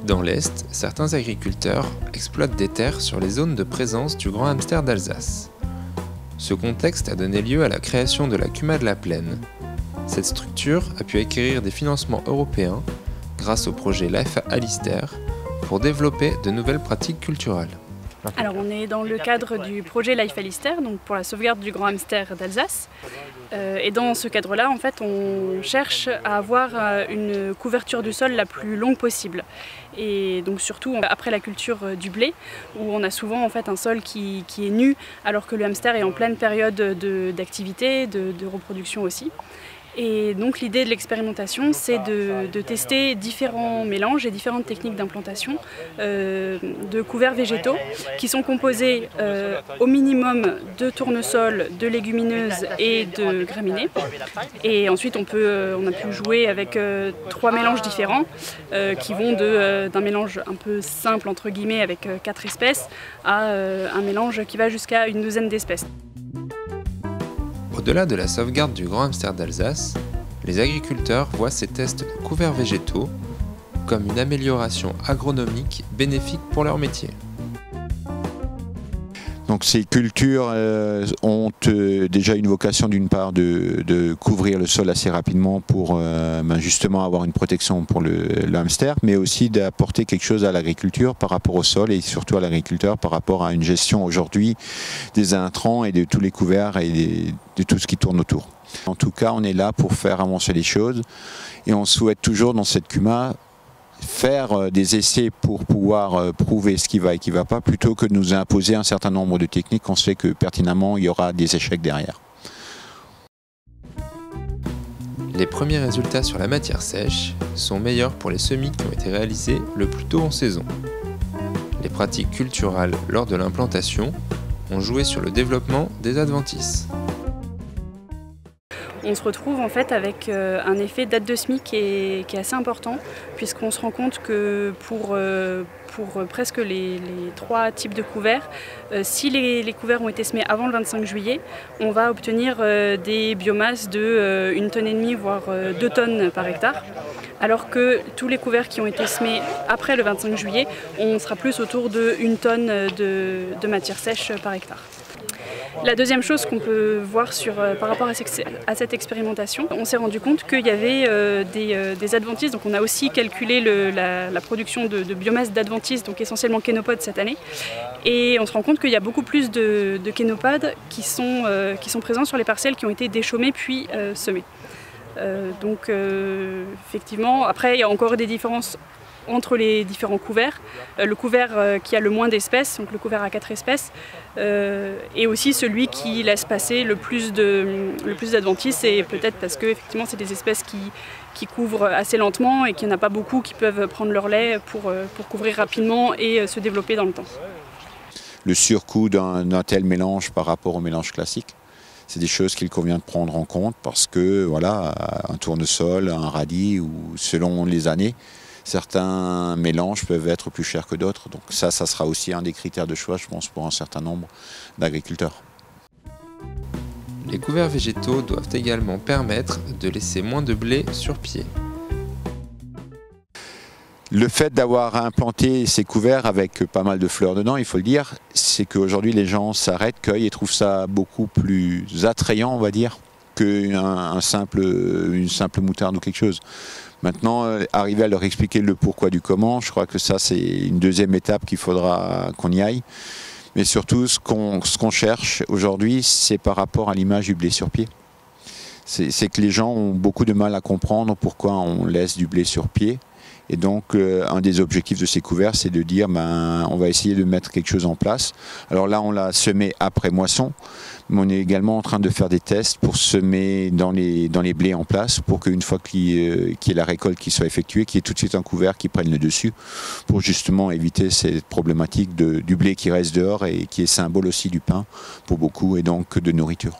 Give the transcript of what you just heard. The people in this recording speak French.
Dans l'Est, certains agriculteurs exploitent des terres sur les zones de présence du grand hamster d'Alsace. Ce contexte a donné lieu à la création de la CUMA de la Plaine. Cette structure a pu acquérir des financements européens grâce au projet Life Alistair pour développer de nouvelles pratiques culturelles. Alors on est dans le cadre du projet Life Alistair, donc pour la sauvegarde du grand hamster d'Alsace. Et dans ce cadre-là, en fait, on cherche à avoir une couverture du sol la plus longue possible. Et donc surtout après la culture du blé, où on a souvent en fait un sol qui est nu, alors que le hamster est en pleine période d'activité, de reproduction aussi. Et donc l'idée de l'expérimentation, c'est de tester différents mélanges et différentes techniques d'implantation de couverts végétaux qui sont composés au minimum de tournesol, de légumineuses et de graminées. Et ensuite on a pu jouer avec 3 mélanges différents qui vont d'un mélange un peu simple entre guillemets avec 4 espèces à un mélange qui va jusqu'à une douzaine d'espèces. Au-delà de la sauvegarde du grand hamster d'Alsace, les agriculteurs voient ces tests de couverts végétaux comme une amélioration agronomique bénéfique pour leur métier. Donc ces cultures ont déjà une vocation d'une part de couvrir le sol assez rapidement pour justement avoir une protection pour le hamster, mais aussi d'apporter quelque chose à l'agriculture par rapport au sol et surtout à l'agriculteur par rapport à une gestion aujourd'hui des intrants et de tous les couverts et de tout ce qui tourne autour. En tout cas, on est là pour faire avancer les choses et on souhaite toujours dans cette CUMA faire des essais pour pouvoir prouver ce qui va et qui ne va pas, plutôt que de nous imposer un certain nombre de techniques. On sait que pertinemment il y aura des échecs derrière. Les premiers résultats sur la matière sèche sont meilleurs pour les semis qui ont été réalisés le plus tôt en saison. Les pratiques culturales lors de l'implantation ont joué sur le développement des adventices. On se retrouve en fait avec un effet date de semis qui est assez important, puisqu'on se rend compte que pour presque les 3 types de couverts, si les couverts ont été semés avant le 25 juillet, on va obtenir des biomasses de 1,5 tonne voire 2 tonnes par hectare. Alors que tous les couverts qui ont été semés après le 25 juillet, on sera plus autour de 1 tonne de matière sèche par hectare. La deuxième chose qu'on peut voir par rapport à cette expérimentation, on s'est rendu compte qu'il y avait des adventices, donc on a aussi calculé la production de biomasse d'adventices, donc essentiellement kénopodes cette année, et on se rend compte qu'il y a beaucoup plus de kénopodes qui sont présents sur les parcelles qui ont été déchaumées puis semées. Donc effectivement, après il y a encore des différences entre les différents couverts. Le couvert qui a le moins d'espèces, donc le couvert à 4 espèces, et aussi celui qui laisse passer le plus d'adventices, et peut-être parce que effectivement c'est des espèces qui couvrent assez lentement et qu'il n'y en a pas beaucoup qui peuvent prendre leur lait pour couvrir rapidement et se développer dans le temps. Le surcoût d'un tel mélange par rapport au mélange classique, c'est des choses qu'il convient de prendre en compte parce que voilà, un tournesol, un radis ou selon les années, certains mélanges peuvent être plus chers que d'autres. Donc ça sera aussi un des critères de choix, je pense, pour un certain nombre d'agriculteurs. Les couverts végétaux doivent également permettre de laisser moins de blé sur pied. Le fait d'avoir implanté ces couverts avec pas mal de fleurs dedans, il faut le dire, c'est qu'aujourd'hui les gens s'arrêtent, cueillent et trouvent ça beaucoup plus attrayant, on va dire, qu'une simple moutarde ou quelque chose. Maintenant, arriver à leur expliquer le pourquoi du comment, je crois que ça c'est une deuxième étape qu'il faudra qu'on y aille. Mais surtout, ce qu'on cherche aujourd'hui, c'est par rapport à l'image du blé sur pied. C'est que les gens ont beaucoup de mal à comprendre pourquoi on laisse du blé sur pied. Et donc, un des objectifs de ces couverts, c'est de dire, on va essayer de mettre quelque chose en place. Alors là, on l'a semé après moisson, mais on est également en train de faire des tests pour semer dans les blés en place, pour qu'une fois qu'il y ait la récolte qui soit effectuée, qu'il y ait tout de suite un couvert qui prenne le dessus, pour justement éviter cette problématique du blé qui reste dehors et qui est symbole aussi du pain pour beaucoup et donc de nourriture.